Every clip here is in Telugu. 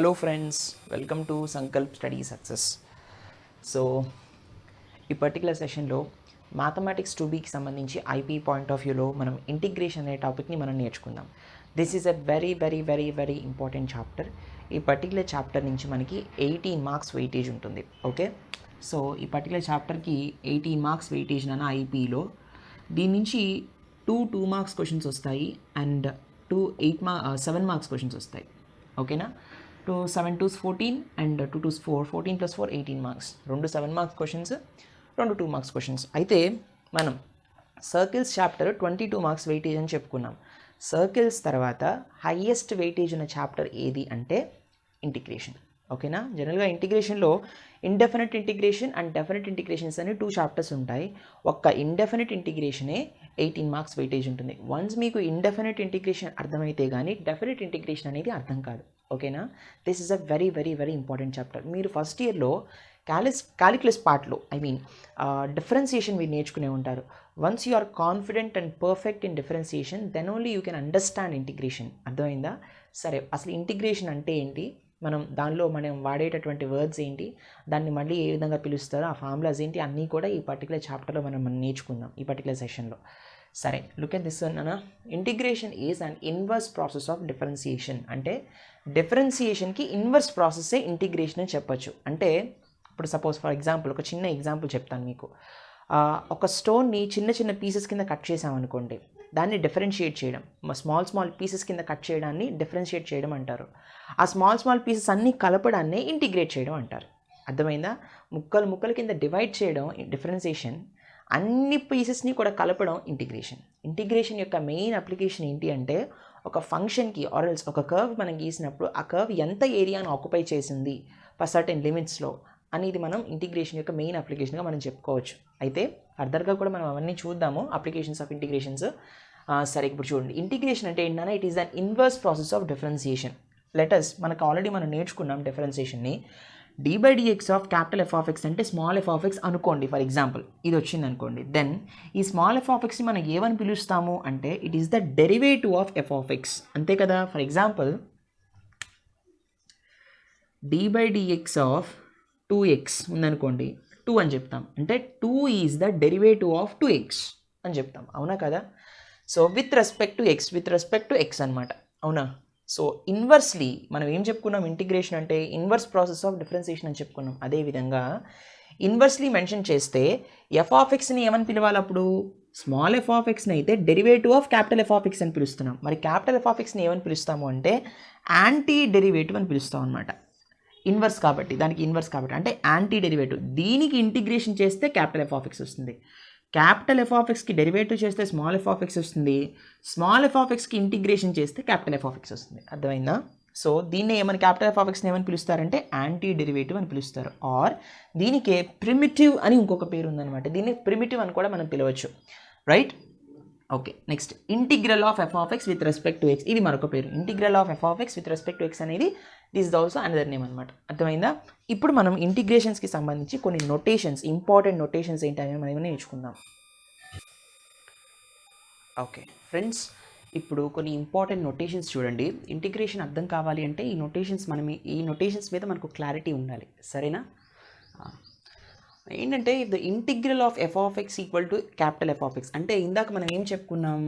Hello friends, welcome to Sankalp study success. So ఈ పర్టికులర్ సెషన్లో మ్యాథమెటిక్స్ 2Bకి సంబంధించి ఐపీ పాయింట్ ఆఫ్ వ్యూలో మనం ఇంటిగ్రేషన్ అనే టాపిక్ని మనం నేర్చుకుందాం. This is a very very very very important chapter. ఈ పర్టికులర్ చాప్టర్ నుంచి మనకి 18 మార్క్స్ వెయిటేజ్ ఉంటుంది. ఓకే, సో ఈ పర్టికులర్ చాప్టర్కి 18 మార్క్స్ వెయిటేజ్ అన్న ఐపీలో దీని నుంచి 2 మార్క్స్ క్వశ్చన్స్ వస్తాయి అండ్ 7 మార్క్స్ క్వశ్చన్స్ వస్తాయి. ఓకేనా, 7 2s 14 and 2 2s 4, 14 + 4 18 marks. 2 7 marks questions, 2 2 marks questions. అయితే మనం సర్కిల్స్ చాప్టర్ 22 మార్క్స్ వెయిటేజ్ అని చెప్పుకున్నాం. సర్కిల్స్ తర్వాత హైయెస్ట్ వెయిటేజ్ ఉన్న చాప్టర్ ఏది అంటే ఇంటిగ్రేషన్. ఓకేనా, జనరల్గా ఇంటిగ్రేషన్లో indefinite integration and definite integrations అని 2 చాప్టర్స్ ఉంటాయి. ఒక్క ఇండెఫినెట్ ఇంటిగ్రేషనే 18 మార్క్స్ వెయిటేజ్ ఉంటుంది. వన్స్ మీకు ఇండెఫినెట్ ఇంటిగ్రేషన్ అర్థమైతే కానీ డెఫినెట్ ఇంటిగ్రేషన్ అనేది అర్థం కాదు. ఓకేనా, this is a very very very important chapter. మీరు ఫస్ట్ ఇయర్లో క్యాలిక్యులస్ పార్ట్లో డిఫరెన్సియేషన్ మీరు నేర్చుకునే ఉంటారు. Once you are confident and perfect in differentiation then only you can understand integration. అర్థమైందా? సరే, అసలు ఇంటిగ్రేషన్ అంటే ఏంటి, దానిలో మనం వాడేటటువంటి వర్డ్స్ ఏంటి, దాన్ని మళ్ళీ ఏ విధంగా పిలుస్తారో ఆ ఫార్ములాస్ ఏంటి, అన్నీ కూడా ఈ పర్టికులర్ చాప్టర్లో మనం నేర్చుకుందాం ఈ పర్టికులర్ సెషన్లో. సరే, లుక్ ఎట్ దిస్ అన్న. Integration is an inverse process of differentiation. అంటే డిఫరెన్సియేషన్కి ఇన్వర్స్ ప్రాసెస్సే ఇంటిగ్రేషన్ అని చెప్పొచ్చు. అంటే ఇప్పుడు సపోజ్ ఫర్ ఎగ్జాంపుల్ ఒక చిన్న ఎగ్జాంపుల్ చెప్తాను మీకు. ఒక స్టోన్ని చిన్న చిన్న పీసెస్ కింద కట్ చేసామనుకోండి, దాన్ని డిఫరెన్షియేట్ చేయడం, స్మాల్ పీసెస్ కింద కట్ చేయడాన్ని డిఫరెన్షియేట్ చేయడం అంటారు. ఆ స్మాల్ పీసెస్ అన్నీ కలపడాన్ని ఇంటిగ్రేట్ చేయడం అంటారు. అర్థమైందా? ముక్కలు కింద డివైడ్ చేయడం డిఫరెన్సియేషన్, అన్ని పీసెస్ని కూడా కలపడం ఇంటిగ్రేషన్. ఇంటిగ్రేషన్ యొక్క మెయిన్ అప్లికేషన్ ఏంటి అంటే ఒక ఫంక్షన్కి ఆర్ఎల్స్ ఒక కర్వ్ మనం గీసినప్పుడు ఆ కర్వ్ ఎంత ఏరియాను ఆక్యుపై చేసింది ఫర్ సర్టెన్ లిమిట్స్లో అనేది మనం ఇంటిగ్రేషన్ యొక్క మెయిన్ అప్లికేషన్గా మనం చెప్పుకోవచ్చు. అయితే ఫర్దర్గా కూడా మనం అవన్నీ చూద్దాము, అప్లికేషన్స్ ఆఫ్ ఇంటిగ్రేషన్స్. సరే, ఇప్పుడు చూడండి, ఇంటిగ్రేషన్ అంటే ఏంటన్నా, it is an inverse process of differentiation. Letters మనకు ఆల్రెడీ మనం నేర్చుకున్నాం డిఫరెన్సియేషన్ని. d/dx of capital f of x అంటే స్మాల్ f ఆఫ్ x అనుకోండి. ఫర్ ఎగ్జాంపుల్ ఇది వచ్చింది అనుకోండి, దెన్ ఈ స్మాల్ f ఆఫ్ xని మనం ఏమని పిలుస్తాము అంటే it is the derivative of f of x. అంతే కదా? For example d/dx of 2x ఉందనుకోండి, 2 అని చెప్తాం. అంటే 2 is the derivative of 2x అని చెప్తాం. అవునా కదా? So with respect to x అనమాట. అవునా? సో ఇన్వర్స్లీ మనం ఏం చెప్పుకున్నాం, ఇంటిగ్రేషన్ అంటే ఇన్వర్స్ ప్రాసెస్ ఆఫ్ డిఫరెన్సియేషన్ అని చెప్పుకున్నాం. అదేవిధంగా ఇన్వర్స్లీ మెన్షన్ చేస్తే ఎఫ్ ఆఫ్ ఎక్స్ని ఏమని పిలవాలి, అప్పుడు స్మాల్ ఎఫ్ ఆఫ్ ఎక్స్ని అయితే derivative of capital f of x అని పిలుస్తున్నాం. మరి క్యాపిటల్ ఎఫ్ ఆఫ్ ఎక్స్ని ఏమని పిలుస్తాము అంటే యాంటీ డెరివేటివ్ అని పిలుస్తాం అనమాట. ఇన్వర్స్ కాబట్టి, దానికి ఇన్వర్స్ కాబట్టి అంటే యాంటీ డెరివేటివ్. దీనికి ఇంటిగ్రేషన్ చేస్తే క్యాపిటల్ ఎఫ్ ఆఫ్ ఎక్స్ వస్తుంది. క్యాపిటల్ ఎఫ్ ఆఫ్ ఎక్స్కి డెరివేటివ్ చేస్తే స్మాల్ ఎఫ్ ఆఫ్ ఎక్స్ వస్తుంది. స్మాల్ ఎఫ్ ఆఫ్ ఎక్స్కి ఇంటిగ్రేషన్ చేస్తే క్యాపిటల్ ఎఫ్ ఆఫ్ ఎక్స్ వస్తుంది. అర్థమైందా? సో దీన్ని ఏమని క్యాపిటల్ ఎఫ్ ఆఫ్ ఎక్స్ని ఏమని పిలుస్తారంటే యాంటీ డెరివేటివ్ అని పిలుస్తారు. ఆర్ దీనికే ప్రిమిటివ్ అని ఇంకొక పేరు ఉందన్నమాట. దీన్ని ప్రిమిటివ్ అని కూడా మనం పిలవచ్చు. Right? Okay, next integral of f of x with respect to x, ఇది మరొక పేరు. Integral of f of x with respect to x అనేది this is also another name అనమాట. అర్థమైందా? ఇప్పుడు మనం ఇంటిగ్రేషన్స్కి సంబంధించి కొన్ని నొటేషన్స్, ఇంపార్టెంట్ నొటేషన్స్ ఏంటనేది మనం నేర్చుకుందాం. ఓకే ఫ్రెండ్స్, ఇప్పుడు కొన్ని ఇంపార్టెంట్ నొటేషన్స్ చూడండి. ఇంటిగ్రేషన్ అర్థం కావాలి అంటే ఈ నొటేషన్స్ మీద మనకు క్లారిటీ ఉండాలి. సరేనా? ఏంటంటే the integral of f of x equal to capital f of x అంటే ఇందాక మనం ఏం చెప్పుకున్నాం,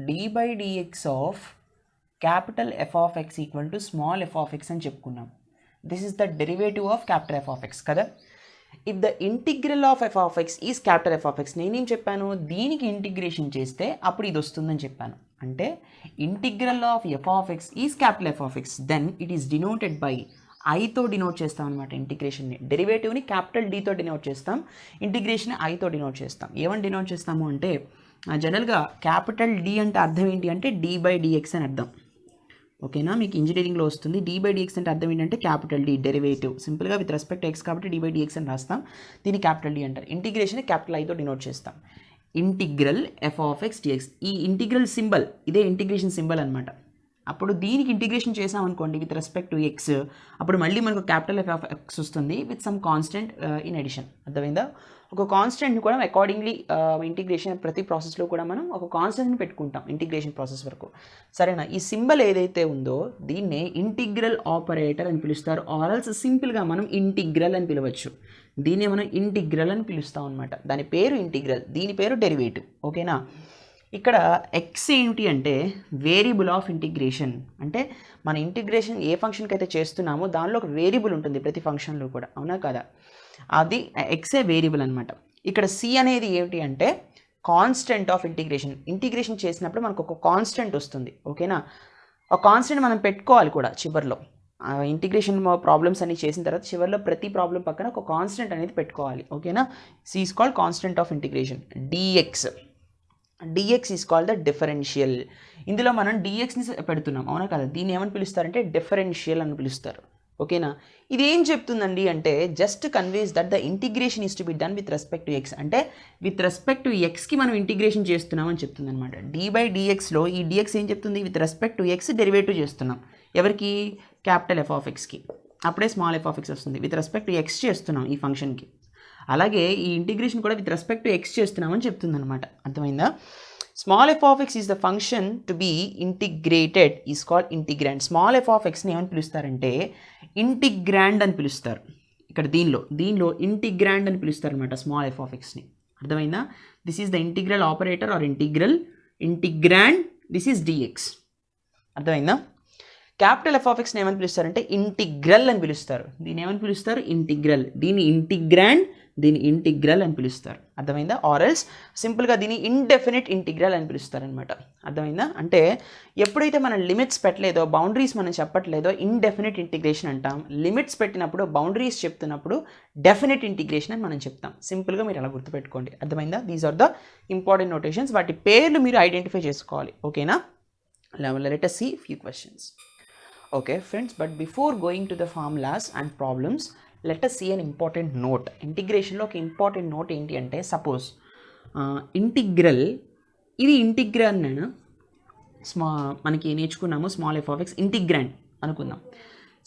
d/dx of capital f of x equal to small f of x అని చెప్పుకున్నాం. This is the derivative of capital f of x కదా. If the integral of f of x is capital f of x, నేనేం చెప్పాను, దీనికి ఇంటిగ్రేషన్ చేస్తే అప్పుడు ఇది వస్తుందని చెప్పాను. అంటే integral of f of x is capital f of x, then it is denoted by ఐతో డినోట్ చేస్తాం అనమాట. ఇంటిగ్రేషన్ని, డెరివేటివ్ని క్యాపిటల్ డీతో డినోట్ చేస్తాం, ఇంటిగ్రేషన్ ఐతో డినోట్ చేస్తాం. ఏమని డినోట్ చేస్తాము అంటే జనరల్గా క్యాపిటల్ డి అంటే అర్థం ఏంటి అంటే d/dx అని అర్థం. ఓకేనా, మీకు ఇంజనీరింగ్లో వస్తుంది. d/dx అంటే అర్థం ఏంటంటే క్యాపిటల్ డి డెరివేటివ్, సింపుల్గా విత్ రెస్పెక్ట్ ఎక్స్ కాబట్టి d/dx అని రాస్తాం. దీన్ని క్యాపిటల్ డి అంటారు. ఇంటిగ్రేషన్ క్యాపిటల్ ఐతో డినోట్ చేస్తాం. Integral f of x dx, ఈ ఇంటిగ్రల్ సింబల్ ఇదే ఇంటిగ్రేషన్ సింబల్ అనమాట. అప్పుడు దీనికి ఇంటిగ్రేషన్ చేసామనుకోండి విత్ రెస్పెక్ట్ టు ఎక్స్, అప్పుడు మళ్ళీ మనకు క్యాపిటల్ ఎఫ్ ఆఫ్ ఎక్స్ వస్తుంది with some constant in addition. అర్థమైందా? ఒక కాన్స్టెంట్ని కూడా అకార్డింగ్లీ ఇంటిగ్రేషన్ ప్రతి ప్రాసెస్లో కూడా మనం ఒక కాన్స్టెంట్ని పెట్టుకుంటాం ఇంటిగ్రేషన్ ప్రాసెస్ వరకు. సరేనా? ఈ సింబల్ ఏదైతే ఉందో దీన్నే ఇంటిగ్రల్ ఆపరేటర్ అని పిలుస్తారు, ఆరల్స్ సింపుల్గా మనం ఇంటిగ్రల్ అని పిలవచ్చు. దీన్ని మనం ఇంటిగ్రల్ అని పిలుస్తాం అనమాట. దాని పేరు ఇంటిగ్రల్, దీని పేరు డెరివేటివ్. ఓకేనా? ఇక్కడ ఎక్స్ ఏంటి అంటే వేరియబుల్ ఆఫ్ ఇంటిగ్రేషన్. అంటే మన ఇంటిగ్రేషన్ ఏ ఫంక్షన్కి అయితే చేస్తున్నామో దానిలో ఒక వేరియబుల్ ఉంటుంది ప్రతి ఫంక్షన్లో కూడా, అవునా కదా? అది ఎక్సే వేరియబుల్ అనమాట. ఇక్కడ సి అనేది ఏమిటి అంటే కాన్స్టెంట్ ఆఫ్ ఇంటిగ్రేషన్. ఇంటిగ్రేషన్ చేసినప్పుడు మనకు ఒక కాన్స్టెంట్ వస్తుంది. ఓకేనా? ఆ కాన్స్టెంట్ మనం పెట్టుకోవాలి కూడా చివరిలో. ఇంటిగ్రేషన్ ప్రాబ్లమ్స్ అన్ని చేసిన తర్వాత చివరిలో ప్రతి ప్రాబ్లం పక్కన ఒక కాన్స్టెంట్ అనేది పెట్టుకోవాలి. ఓకేనా? C is called constant of integration. dx is called the differential. ఇందులో మనం dxని పెడుతున్నాం, అవునా కదా? దీన్ని ఏమని పిలుస్తారంటే డిఫరెన్షియల్ అని పిలుస్తారు. ఓకేనా? ఇది ఏం చెప్తుందండి అంటే just conveys that the integration is to be done with respect to X. అంటే విత్ రెస్పెక్ట్ టు ఎక్స్కి మనం ఇంటిగ్రేషన్ చేస్తున్నామని చెప్తుంది అనమాట. d/dxలో ఈ dx ఏం చెప్తుంది? With respect to x derivative చేస్తున్నాం. ఎవరికి? క్యాపిటల్ ఎఫ్ ఆఫ్ ఎక్స్కి. అప్పుడే స్మాల్ ఎఫ్ ఆఫ్ ఎక్స్ వస్తుంది. విత్ రెస్పెక్ట్ టు ఎక్స్ చేస్తున్నాం ఈ ఫంక్షన్కి. అలాగే ఈ ఇంటిగ్రేషన్ కూడా విత్ రెస్పెక్ట్ టు ఎక్స్ చేస్తున్నామని చెప్తుంది అనమాట. అర్థమైందా? Small f of x is the function to be integrated is called integrand. Small f of ఎక్స్ని ఏమని పిలుస్తారంటే ఇంటిగ్రాండ్ అని పిలుస్తారు. ఇక్కడ దీనిలో ఇంటిగ్రాండ్ అని పిలుస్తారు అనమాట స్మాల్ ఎఫ్ ఆఫ్ ఎక్స్ని. అర్థమైందా? This is the integral operator or integrand. This is dx. అర్థమైందా? క్యాపిటల్ ఎఫ్ ఆఫ్ ఎక్స్ని ఏమని పిలుస్తారంటే ఇంటిగ్రల్ అని పిలుస్తారు. దీన్ని ఏమని పిలుస్తారు? ఇంటిగ్రల్. దీన్ని ఇంటిగ్రాండ్, దీన్ని ఇంటిగ్రల్ అని పిలుస్తారు. అర్థమైందా? ఆర్ఎల్స్ సింపుల్గా దీన్ని ఇండెఫినిట్ ఇంటిగ్రల్ అని పిలుస్తారు అనమాట. అర్థమైందా? అంటే ఎప్పుడైతే మనం లిమిట్స్ పెట్టలేదో, బౌండరీస్ మనం చెప్పట్లేదో ఇండెఫినిట్ ఇంటిగ్రేషన్ అంటాం. లిమిట్స్ పెట్టినప్పుడు, బౌండరీస్ చెప్తున్నప్పుడు డెఫినిట్ ఇంటిగ్రేషన్ అని మనం చెప్తాం. సింపుల్గా మీరు అలా గుర్తుపెట్టుకోండి. అర్థమైందా? These are the important notations. వాటి పేర్లు మీరు ఐడెంటిఫై చేసుకోవాలి. ఓకేనా? Let us see few questions. Okay friends, but before going to the formulas and problems, let us see an important note. ఇంటిగ్రేషన్లో ఒక ఇంపార్టెంట్ నోట్ ఏంటి అంటే సపోజ్ ఇంటిగ్రల్, ఇది ఇంటిగ్రల్ నేను మనకి నేర్చుకున్నాము small f of x integrand అనుకుందాం.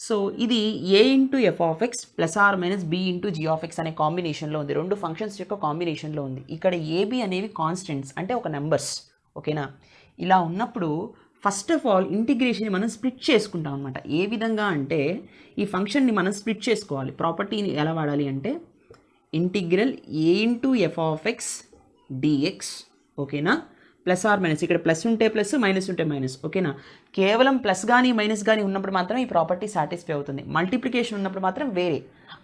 సో ఇది a into f of x plus or minus b into g of x అనే కాంబినేషన్లో ఉంది. రెండు ఫంక్షన్స్ యొక్క కాంబినేషన్లో ఉంది. ఇక్కడ ab అనేవి కాన్స్టెంట్స్, అంటే ఒక నెంబర్స్. ఓకేనా? ఇలా ఉన్నప్పుడు ఫస్ట్ ఆఫ్ ఆల్ ఇంటిగ్రేషన్ మనం స్ప్లిట్ చేసుకుంటాం అనమాట. ఏ విధంగా అంటే ఈ ఫంక్షన్ని మనం స్ప్లిట్ చేసుకోవాలి. ప్రాపర్టీని ఎలా వాడాలి అంటే integral a into f of x dx. ఓకేనా? ప్లస్ ఆర్ మైనస్, ఇక్కడ ప్లస్ ఉంటే ప్లస్, మైనస్ ఉంటే మైనస్. ఓకేనా? కేవలం ప్లస్ కానీ మైనస్ కానీ ఉన్నప్పుడు మాత్రం ఈ ప్రాపర్టీ సాటిస్ఫై అవుతుంది. మల్టిప్లికేషన్ ఉన్నప్పుడు మాత్రం వేరే.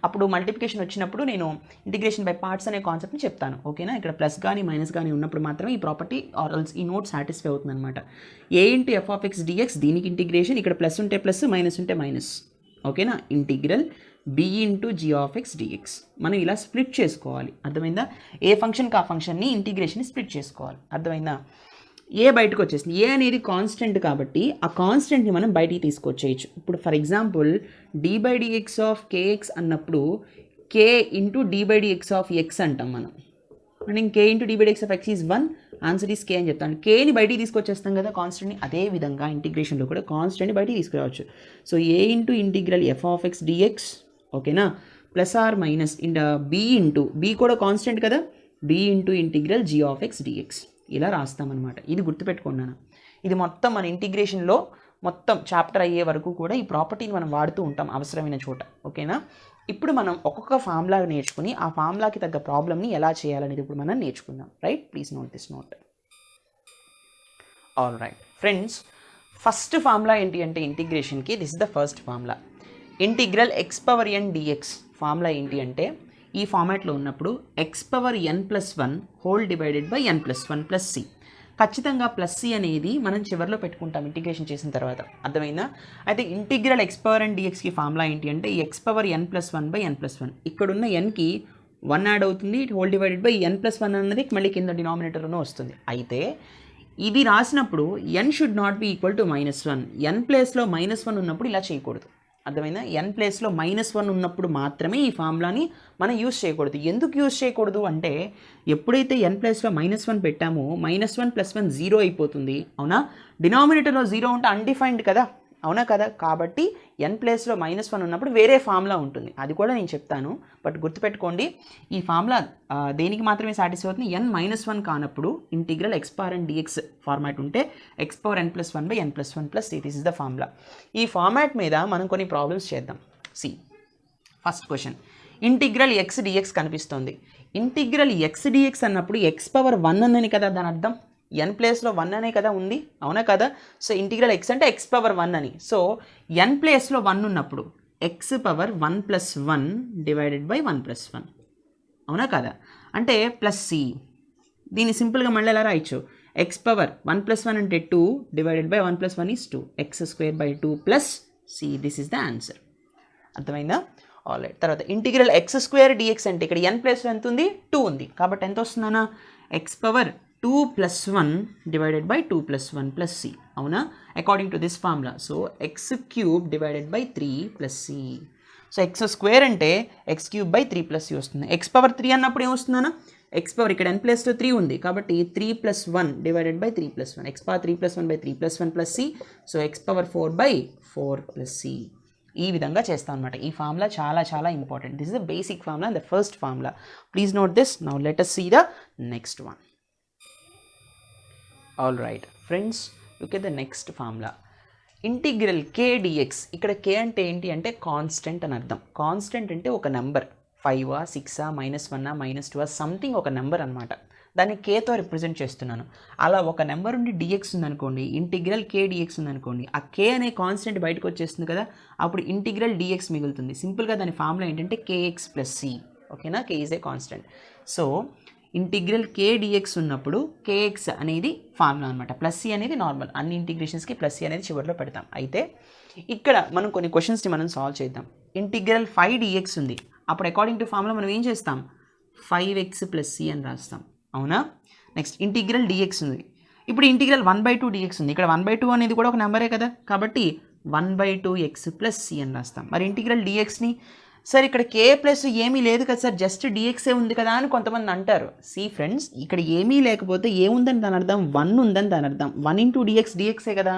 అప్పుడు మల్టిప్లికేషన్ వచ్చినప్పుడు నేను ఇంటిగ్రేషన్ బై పార్ట్స్ అనే కాన్సెప్ట్ని చెప్తాను. ఓకేనా? ఇక్కడ ప్లస్ కానీ మైనస్ కానీ ఉన్నప్పుడు మాత్రమే ఈ ప్రాపర్టీ ఆర్ఎల్స్ ఈ నోట్ సాటిస్ఫై అవుతుంది అనమాట. A into f of x dx, దీనికి ఇంటిగ్రేషన్, ఇక్కడ ప్లస్ ఉంటే ప్లస్, మైనస్ ఉంటే మైనస్. ఓకేనా? Integral b into g of x dx. మనం ఇలా స్ప్లిట్ చేసుకోవాలి. అర్థమైందా? ఏ ఫంక్షన్కి ఆ ఫంక్షన్ని ఇంటిగ్రేషన్ని స్ప్లిట్ చేసుకోవాలి. అర్థమైందా? ఏ బయటకు వచ్చేసింది. ఏ అనేది కాన్స్టెంట్ కాబట్టి ఆ కాన్స్టెంట్ని మనం బయటికి తీసుకొచ్చేయచ్చు. ఇప్పుడు for example d/dx of kx అన్నప్పుడు k into d/dx of x అంటాం మనం. మనం k into d/dx of x is 1, answer is k అని చెప్తాను. కేని బయటికి తీసుకొచ్చేస్తాం కదా కాన్స్టెంట్ని. అదే విధంగా ఇంటిగ్రేషన్లో కూడా కాన్స్టెంట్ని బయటికి తీసుకురావచ్చు. So a into integral f of x dx. ఓకేనా? Plus or minus b into, b కూడా కాన్స్టెంట్ కదా, b into integral g of x dx. ఇలా రాస్తామన్నమాట. ఇది గుర్తుపెట్టుకున్నాను. ఇది మొత్తం మన ఇంటిగ్రేషన్లో మొత్తం చాప్టర్ అయ్యే వరకు కూడా ఈ ప్రాపర్టీని మనం వాడుతూ ఉంటాం అవసరమైన చోట. ఓకేనా? ఇప్పుడు మనం ఒక్కొక్క ఫార్ములా నేర్చుకుని ఆ ఫార్ములాకి తగ్గ ప్రాబ్లమ్ని ఎలా చేయాలనేది ఇప్పుడు మనం నేర్చుకుందాం. Right? Please note this note. All right friends, first formula ఏంటి అంటే ఇంటిగ్రేషన్కి this is the first formula. Integral x power n dx. Formula ఏంటి అంటే ఈ ఫార్మాట్లో ఉన్నప్పుడు x power n+1 whole divided by n+1 plus c. ఖచ్చితంగా ప్లస్ c అనేది మనం చివరిలో పెట్టుకుంటాం ఇంటిగ్రేషన్ చేసిన తర్వాత. అర్థమైందా? అయితే ఇంటిగ్రల్ x పవర్ n dxకి ఫార్ములా ఏంటి అంటే x power n+1 by n+1. ఇక్కడున్న nకి 1 యాడ్ అవుతుంది, హోల్ డివైడెడ్ బై n+1 అన్నది మళ్ళీ కింద డినామినేటర్లోనే వస్తుంది. అయితే ఇది రాసినప్పుడు n should not be equal to -1. n ప్లేస్లో -1 ఉన్నప్పుడు ఇలా చేయకూడదు. అర్థమైందా? n ప్లేస్లో -1 ఉన్నప్పుడు మాత్రమే ఈ ఫార్ములాని మనం యూస్ చేయకూడదు. ఎందుకు యూస్ చేయకూడదు అంటే ఎప్పుడైతే n ప్లేస్లో -1 పెట్టామో -1 + 1 0 అయిపోతుంది. అవునా? డినామినేటర్లో 0 ఉంటే అన్డిఫైన్డ్ కదా, అవునా కదా? కాబట్టి n ప్లేస్లో -1 ఉన్నప్పుడు వేరే ఫార్ములా ఉంటుంది, అది కూడా నేను చెప్తాను. బట్ గుర్తుపెట్టుకోండి, ఈ ఫార్ములా దేనికి మాత్రమే సాటిస్ఫై అవుతుంది? n-1 కానప్పుడు ఇంటిగ్రల్ x⁴n dx ఫార్మాట్ ఉంటే x⁴n+1/n+1 c, this is the formula. ఈ ఫార్మాట్ మీద మనం కొన్ని ప్రాబ్లమ్స్ చేద్దాం. See first question, integral x dx కనిపిస్తుంది. ఇంటిగ్రల్ x dx అన్నప్పుడు x⁴1 అని కదా దాని అర్థం. n ప్లేస్లో 1 అనే కదా ఉంది, అవునా కదా? సో ఇంటిగ్రల్ x అంటే x⁴1 అని. సో n ప్లేస్లో 1 ఉన్నప్పుడు x⁴1+1 డివైడెడ్ బై 1+1, అవునా కదా? అంటే ప్లస్ c. దీన్ని సింపుల్గా మళ్ళీ ఎలా రాయొచ్చు? x⁴1+1 అంటే 2 divided by 1+1 is 2, x²/2 plus c, this is the answer. అర్థమైందా? All right. తర్వాత ఇంటిగ్రల్ x² dx అంటే ఇక్కడ n ప్లేస్లో ఎంత ఉంది? 2 ఉంది. కాబట్టి ఎంత వస్తుందన్నా? x⁴2+1 divided by 2+1 plus c, అవునా? According to this formula. So x³ divided by 3 plus c. So x² అంటే x³/3 ప్లస్ c వస్తుంది. x⁴3 అన్నప్పుడు ఏమొస్తుందన్నా? ఇక్కడ n ప్లేస్లో 3 ఉంది కాబట్టి 3+1 divided by 3+1, x⁴3+1/3+1 plus c. So x⁴4/4 plus c. ఈ విధంగా చేస్తాం అనమాట. ఈ ఫార్ములా చాలా చాలా important. This is the basic formula and the first formula. Please note this. Now let us see the next one. All right friends, look at the next formula. Integral k dx. ఇక్కడ k అంటే ఏంటి అంటే కాన్స్టెంట్ అని అర్థం. కాన్స్టెంట్ అంటే ఒక నెంబర్, 5 6 -1 -2 సంథింగ్ ఒక నెంబర్ అనమాట. దాన్ని కేతో రిప్రజెంట్ చేస్తున్నాను. అలా ఒక నెంబర్ ఉండి dx ఉందనుకోండి, ఇంటిగ్రల్ k dx ఉందనుకోండి, ఆ k అనే కాన్స్టెంట్ బయటకు వచ్చేస్తుంది కదా, అప్పుడు ఇంటిగ్రల్ dx మిగులుతుంది. సింపుల్గా దాని ఫార్ములా ఏంటంటే kx + c. ఓకేనా? k is a constant. So integral k dx ఉన్నప్పుడు kx అనేది ఫార్ములా అనమాట, ప్లస్ c అనేది నార్మల్. అన్ని ఇంటిగ్రేషన్స్కి ప్లస్ c అనేది చివరిలో పెడతాం. అయితే ఇక్కడ మనం కొన్ని క్వశ్చన్స్ని మనం సాల్వ్ చేద్దాం. ఇంటిగ్రల్ 5 dx ఉంది, అప్పుడు అకార్డింగ్ టు ఫార్ములా మనం ఏం చేస్తాం? 5x + c అని రాస్తాం, అవునా? నెక్స్ట్ ఇంటిగ్రల్ dx ఉంది. ఇప్పుడు ఇంటిగ్రల్ 1/2 dx ఉంది. ఇక్కడ 1/2 అనేది కూడా ఒక నెంబరే కదా, కాబట్టి 1/2x + c అని రాస్తాం. మరి ఇంటిగ్రల్ dxని సార్ ఇక్కడ k ప్లస్ ఏమీ లేదు కదా సార్, జస్ట్ dxఏ ఉంది కదా అని కొంతమంది అంటారు. సి ఫ్రెండ్స్, ఇక్కడ ఏమీ లేకపోతే ఏముందని దాని అర్థం? 1 ఉందని దాని అర్థం. 1 × dx dxఏ కదా,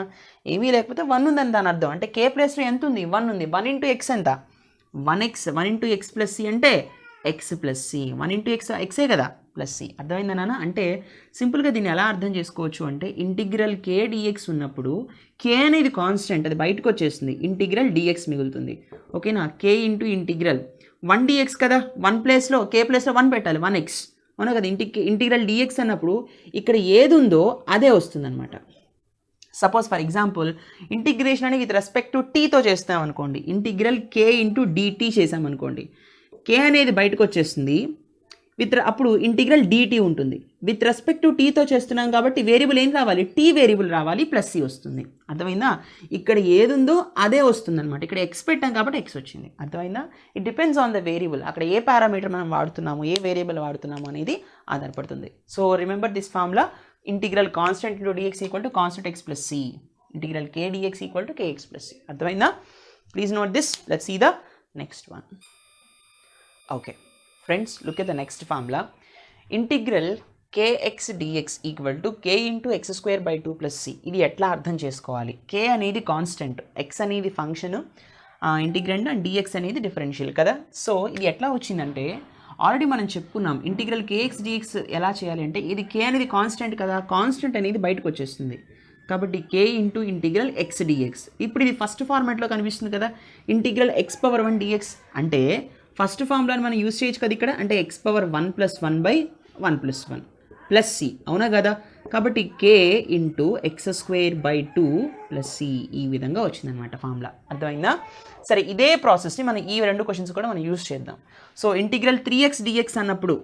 ఏమీ లేకపోతే 1 ఉందని దాని అర్థం. అంటే k ప్లస్లో ఎంత ఉంది? 1 ఉంది. 1 × x ఎంత? 1x. 1 × x + c అంటే x + c. 1 × x xే కదా, ప్లస్ c. అర్థమైందా నాన్న? అంటే సింపుల్గా దీన్ని ఎలా అర్థం చేసుకోవచ్చు అంటే ఇంటిగ్రల్ k dx ఉన్నప్పుడు k అనేది కాన్స్టెంట్, అది బయటకు వచ్చేస్తుంది, ఇంటిగ్రల్ dx మిగులుతుంది. ఓకేనా? k × ఇంటిగ్రల్ 1 dx కదా, 1 ప్లేస్లో k ప్లేస్లో 1 పెట్టాలి, 1x, అవునా కదా? ఇంటిగ్రల్ dx అన్నప్పుడు ఇక్కడ ఏది ఉందో అదే వస్తుంది అనమాట. సపోజ్ ఫర్ ఎగ్జాంపుల్ ఇంటిగ్రేషన్ అని విత్ రెస్పెక్ట్ టు టీతో చేస్తాం అనుకోండి, ఇంటిగ్రల్ k × dt చేసామనుకోండి, k అనేది బయటకు వచ్చేస్తుంది, అప్పుడు ఇంటిగ్రల్ dt ఉంటుంది. విత్ రెస్పెక్ట్ టు టీతో చేస్తున్నాం కాబట్టి వేరియబుల్ ఏం రావాలి? టీ వేరియబుల్ రావాలి, ప్లస్ c వస్తుంది. అర్థమైందా? ఇక్కడ ఏది ఉందో అదే వస్తుంది అనమాట. ఇక్కడ x పెట్టాం కాబట్టి x వచ్చింది. అర్థమైందా? It depends on the variable. అక్కడ ఏ పారామీటర్ మనం వాడుతున్నాము, ఏ వేరియబుల్ వాడుతున్నాము అనేది ఆధారపడుతుంది. So remember this formula, integral constant × dx = constant x + c, integral k dx = kx + c. అర్థమైందా? Please note this. Let's see the next one. Okay friends, look at the next formula. Integral kx dx = k × x² / 2 + c. ఇది ఎట్లా అర్థం చేసుకోవాలి? k అనేది కాన్స్టెంట్, x అనేది ఫంక్షన్ ఇంటిగ్రెండ్, అండ్ dx అనేది డిఫరెన్షియల్ కదా. సో ఇది ఎట్లా వచ్చిందంటే ఆల్రెడీ మనం చెప్పుకున్నాం. ఇంటిగ్రల్ kx dx ఎలా చేయాలి అంటే, ఇది k అనేది కాన్స్టెంట్ కదా, కాన్స్టెంట్ అనేది బయటకు వచ్చేస్తుంది కాబట్టి k × ఇంటిగ్రల్ x dx. ఇప్పుడు ఇది ఫస్ట్ ఫార్మాట్లో కనిపిస్తుంది కదా, ఇంటిగ్రల్ x⁴1 dx అంటే ఫస్ట్ ఫార్ములాని మనం యూజ్ చేయొచ్చు కదా ఇక్కడ, అంటే x⁴1+1/1+1 ప్లస్ c, అవునా కదా? కాబట్టి k × x² + 2 + c ఈ విధంగా వచ్చిందనమాట ఫార్ములా. అర్థమైందా? సరే, ఇదే ప్రాసెస్ని మనం ఈ రెండు క్వశ్చన్స్ కూడా మనం యూజ్ చేద్దాం. సో ఇంటిగ్రల్ 3x dx అన్నప్పుడు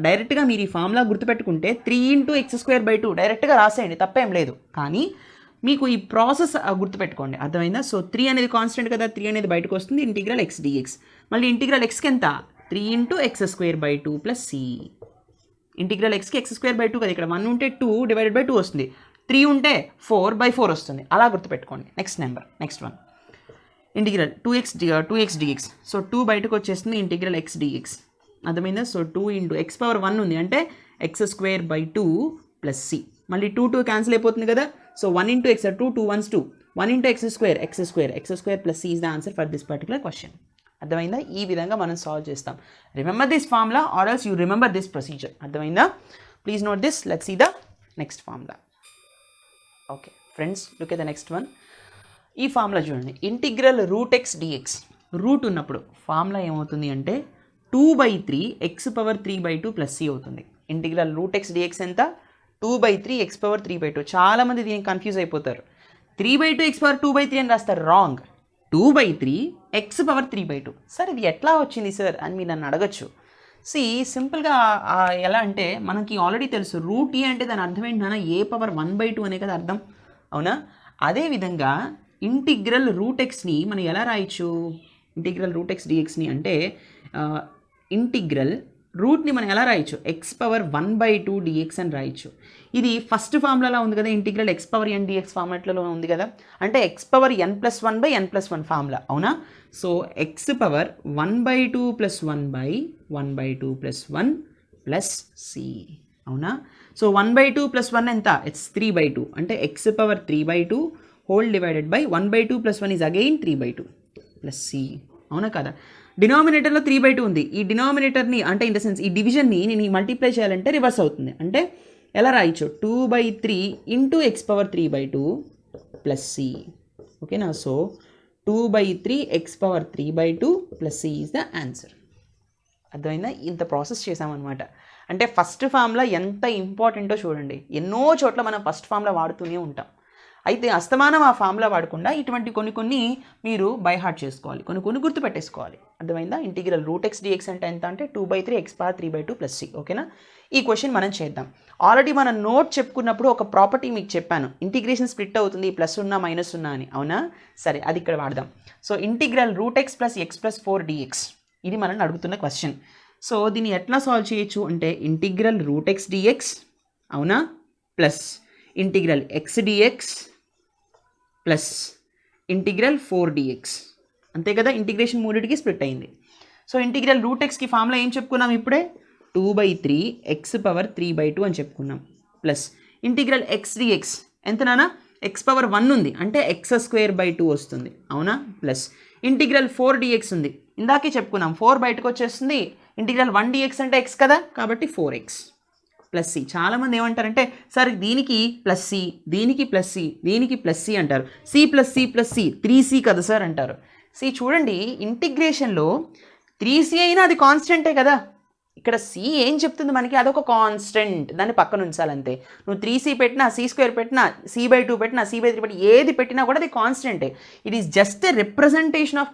డైరెక్ట్గా మీరు ఈ ఫార్ములా గుర్తుపెట్టుకుంటే 3 × x² / 2 డైరెక్ట్గా రాసేయండి, తప్పేం లేదు. కానీ మీకు ఈ ప్రాసెస్ గుర్తుపెట్టుకోండి. అర్థమైందా? సో 3 అనేది కాన్స్టెంట్ కదా, 3 అనేది బయటకు వస్తుంది, ఇంటిగ్రల్ x dx. మళ్ళీ ఇంటిగ్రల్ xకి ఎంత? 3 × x² / 2 + c. ఇంటిగ్రల్ xకి x² / 2 కదా, ఇక్కడ 1 ఉంటే 2 డివైడెడ్ బై 2 వస్తుంది, 3 ఉంటే 4/4 వస్తుంది. అలా గుర్తుపెట్టుకోండి. Next one. Integral 2x dx. So 2 బయటకు వచ్చేస్తుంది, ఇంటిగ్రల్ x dx. అర్థమైందా? సో 2 ఇంటూ ఎక్స్ పవర్ 1 ఉంది అంటే x²/2 ప్లస్ c. మళ్ళీ 2 క్యాన్సిల్ అయిపోతుంది కదా. So 1 into x 2 2 1s 2 1 into x² plus c is the answer for this particular question. అర్థమైందా? ఈ విధంగా మనం సాల్వ్ చేస్తాం. Remember this formula or else you remember this procedure. అర్థమైందా? Please note this. Let's see the next formula. Okay friends, look at the next one. ఈ ఫార్ములా చూడండి, ఇంటిగ్రల్ √x dx. రూట్ ఉన్నప్పుడు ఫార్ములా ఏమవుతుంది అంటే 2/3 x⁻3/2 ప్లస్ c అవుతుంది. ఇంటిగ్రల్ √x dx ఎంత? 2/3 x⁻3/2. చాలామంది దీనికి కన్ఫ్యూజ్ అయిపోతారు. 3/2 x⁻2/3 అని రాస్తారు. రాంగ్. 2/3 x⁻3/2. సార్ ఇది ఎట్లా వచ్చింది సార్ అని మీరు నన్ను అడగచ్చు. సింపుల్గా ఎలా అంటే మనకి ఆల్రెడీ తెలుసు, రూట్ ఏ అంటే దాని అర్థం ఏంటన్నా a⁻1/2 అనే కదా అర్థం, అవునా? అదేవిధంగా ఇంటిగ్రల్ √xని మనం ఎలా రాయొచ్చు? ఇంటిగ్రల్ √x dxని అంటే ఇంటిగ్రల్ రూట్ని మనం ఎలా రాయొచ్చు? x⁻1/2 dx అని రాయొచ్చు. ఇది ఫస్ట్ ఫార్ములాలో ఉంది కదా, ఇంటిగ్రల్ x⁻n dx ఫార్మాట్లో ఉంది కదా, అంటే x⁻n+1/n+1 ఫార్ములా, అవునా? సో x⁻1/2 + 1/1/2 + 1 ప్లస్ c, అవునా? సో 1/2 + 1 ఎంత? ఇట్స్ 3/2, అంటే x⁻3/2 whole divided by 1/2 + 1 is again 3/2 plus c, అవునా కదా? డినామినేటర్లో 3/2 ఉంది. ఈ డినామినేటర్ని అంటే ఇన్ ద సెన్స్ ఈ డివిజన్ని నేను మల్టిప్లై చేయాలంటే రివర్స్ అవుతుంది. అంటే ఎలా రాయొచ్చు? 2/3 ఇంటూ x⁻3/2 ప్లస్ c, ఓకేనా? So 2/3 x⁻3/2 plus c is the answer. అర్థమైందా? ఇంత ప్రాసెస్ చేసామన్నమాట. అంటే ఫస్ట్ ఫార్ములా ఎంత ఇంపార్టెంటో చూడండి. ఎన్నో చోట్ల మనం ఫస్ట్ ఫార్ములా వాడుతూనే ఉంటాం. అయితే అస్తమానం ఆ ఫార్ములా వాడకుండా ఇటువంటి కొన్ని మీరు బై హార్ట్ చేసుకోవాలి, కొన్ని గుర్తుపెట్టేసుకోవాలి. అర్థమైందా? ఇంటిగ్రల్ √x dx అంటే ఎంత అంటే 2/3 x⁻3/2 ప్లస్ c, ఓకేనా? ఈ క్వశ్చన్ మనం చేద్దాం. ఆల్రెడీ మనం నోట్ చెప్పుకున్నప్పుడు ఒక ప్రాపర్టీ మీకు చెప్పాను, ఇంటిగ్రేషన్ స్ప్లిట్ అవుతుంది ప్లస్ ఉన్నా మైనస్ ఉన్నా అని, అవునా? సరే, అది ఇక్కడ వాడదాం. So integral √x + x+4 dx, ఇది మనం అడుగుతున్న క్వశ్చన్. సో దీన్ని ఎట్లా సాల్వ్ చేయొచ్చు అంటే ఇంటిగ్రల్ √x dx, అవునా, plus integral x dx plus integral 4 dx, అంతే కదా? ఇంటిగ్రేషన్ మూడింటికి స్ప్లిట్ అయింది. సో ఇంటిగ్రల్ √xకి ఫార్ములా ఏం చెప్పుకున్నాం ఇప్పుడే? 2/3 x⁻3/2 అని చెప్పుకున్నాం. ప్లస్ ఇంటిగ్రల్ x dx ఎంత నానా? x⁻1 ఉంది అంటే x²/2 వస్తుంది, అవునా? ప్లస్ ఇంటిగ్రల్ 4 dx ఉంది, ఇందాకే చెప్పుకున్నాం 4 బయటకు వచ్చేస్తుంది. ఇంటిగ్రల్ 1 dx అంటే x కదా, కాబట్టి 4x ప్లస్ c. చాలామంది ఏమంటారంటే సార్ దీనికి ప్లస్ c, దీనికి ప్లస్ c, దీనికి ప్లస్ c అంటారు. c + c + c 3c కదా సార్ అంటారు. చూడండి, ఇంటిగ్రేషన్లో 3c అయినా అది కాన్స్టెంటే కదా. ఇక్కడ c ఏం చెప్తుంది మనకి? అదొక కాన్స్టెంట్, దాన్ని పక్కన ఉంచాలంతే. నువ్వు 3c పెట్టినా, c² పెట్టినా, c/2 పెట్టినా, c/3 పెట్టినా, ఏది పెట్టినా కూడా అది కాన్స్టెంటే. It is just a representation of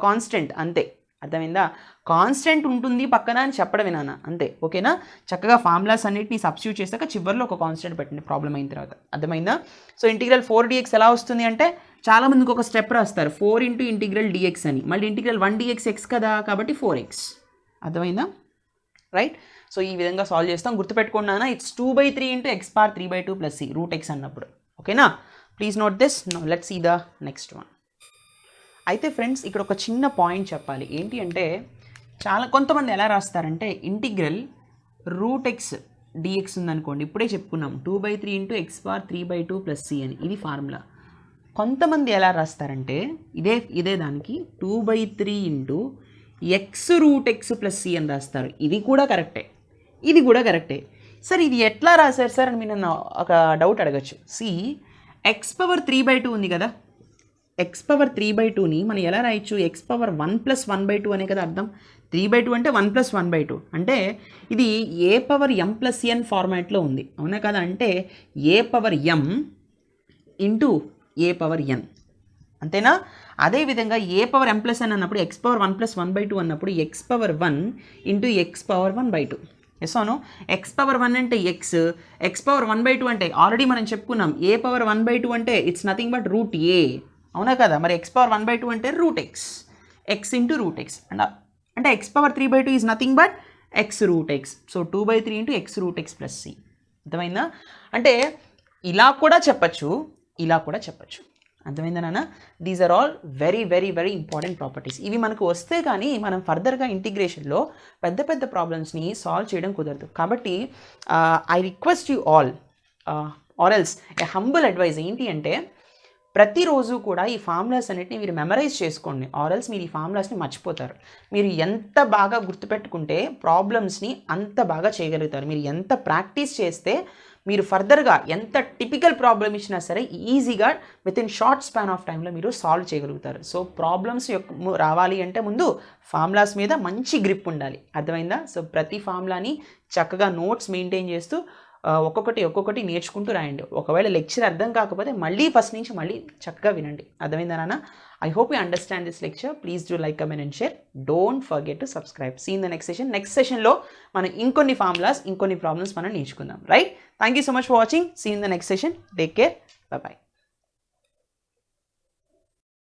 constant, అంతే. అర్థమైందా? కాన్స్టెంట్ ఉంటుంది పక్కన అని చెప్పడమే నాన్న, అంతే. ఓకేనా? చక్కగా ఫార్ములాస్ అన్నిటిని సబ్స్టిట్యూట్ చేశాక చివరిలో ఒక కాన్స్టెంట్ పెట్టండి ప్రాబ్లం అయిన తర్వాత. అర్థమైందా? సో ఇంటిగ్రల్ 4 dx ఎలా వస్తుంది అంటే చాలామందికి ఒక స్టెప్ రాస్తారు, 4 ఇంటూ ఇంటిగ్రల్ dx అని. మళ్ళీ ఇంటిగ్రల్ 1 dx x కదా, కాబట్టి 4x. అర్థమైందా? రైట్. సో ఈ విధంగా సాల్వ్ చేస్తాం. గుర్తుపెట్టుకోండి నాన్న, it's 2/3 into x⁻3/2 plus c, √x అన్నప్పుడు. ఓకేనా? Please note this. Let's see the next one. అయితే ఫ్రెండ్స్, ఇక్కడ ఒక చిన్న పాయింట్ చెప్పాలి. ఏంటి అంటే కొంతమంది ఎలా రాస్తారంటే ఇంటిగ్రల్ √x dx ఉందనుకోండి, ఇప్పుడే చెప్పుకున్నాం 2/3 ఇంటూ x⁻3/2 ప్లస్ c అని, ఇది ఫార్ములా. కొంతమంది ఎలా రాస్తారంటే ఇదే దానికి 2/3 ఇంటూ x√x ప్లస్ c అని రాస్తారు. ఇది కూడా కరెక్టే. సార్ ఇది ఎట్లా రాశారు సార్ అని మీరు నన్ను ఒక డౌట్ అడగచ్చు. x⁻3/2 ఉంది కదా, x⁻3/2ని మనం ఎలా రాయొచ్చు? x⁻1+1/2 అనే కదా అర్థం. 3/2 అంటే 1+1/2, అంటే ఇది a⁻m+n ఫార్మాట్లో ఉంది, అవునా కదా? అంటే a⁻m ఇంటూ a⁻n, అంతేనా? అదేవిధంగా a⁻m+n అన్నప్పుడు x⁻1+1/2 అన్నప్పుడు x⁻1 ఇంటూ x⁻1/2. ఎస్ అవును, x⁻1 అంటే x⁻1/2 అంటే ఆల్రెడీ మనం చెప్పుకున్నాం a⁻1/2 అంటే ఇట్స్ నథింగ్ బట్ √a, అవునా కదా? మరి x⁻1/2 అంటే √x, x ఇంటూ √x, అంటే x⁻3/2 is nothing but x√x. So 2/3 into x√x plus c. అర్థమైందా? అంటే ఇలా కూడా చెప్పచ్చు. అర్థమైందా నాన్న? These are all very very very important properties. ఇవి మనకు వస్తే కానీ మనం ఫర్దర్గా ఇంటిగ్రేషన్లో పెద్ద పెద్ద ప్రాబ్లమ్స్ని సాల్వ్ చేయడం కుదరదు. కాబట్టి I request you all or else a humble advice ఏంటి అంటే, ప్రతిరోజు కూడా ఈ ఫార్ములాస్ అన్నిటిని మీరు మెమరైజ్ చేసుకోండి, ఆర్ఎల్స్ మీరు ఈ ఫార్ములాస్ని మర్చిపోతారు. మీరు ఎంత బాగా గుర్తుపెట్టుకుంటే ప్రాబ్లమ్స్ని అంత బాగా చేయగలుగుతారు. మీరు ఎంత ప్రాక్టీస్ చేస్తే మీరు ఫర్దర్గా ఎంత టిపికల్ ప్రాబ్లమ్ ఇచ్చినా సరే ఈజీగా with in short span of టైంలో మీరు సాల్వ్ చేయగలుగుతారు. సో ప్రాబ్లమ్స్ రావాలి అంటే ముందు ఫార్ములాస్ మీద మంచి గ్రిప్ ఉండాలి. అర్థమైందా? సో ప్రతి ఫార్ములాని చక్కగా నోట్స్ మెయింటైన్ చేస్తూ ఒక్కొక్కటి నేర్చుకుంటూ రాయండి. ఒకవేళ లెక్చర్ అర్థం కాకపోతే మళ్ళీ ఫస్ట్ నుంచి మళ్ళీ చక్కగా వినండి. అర్థమైందా నాన్న? I hope you understand this lecture. Please do like, comment and share. Don't forget to subscribe. See in the next session. Next సెషన్లో మనం ఇంకొన్ని ఫార్ములాస్, ఇంకొన్ని ప్రాబ్లమ్స్ మనం నేర్చుకుందాం. Right? Thank you so much for watching. See in the next session. Take care. Bye by.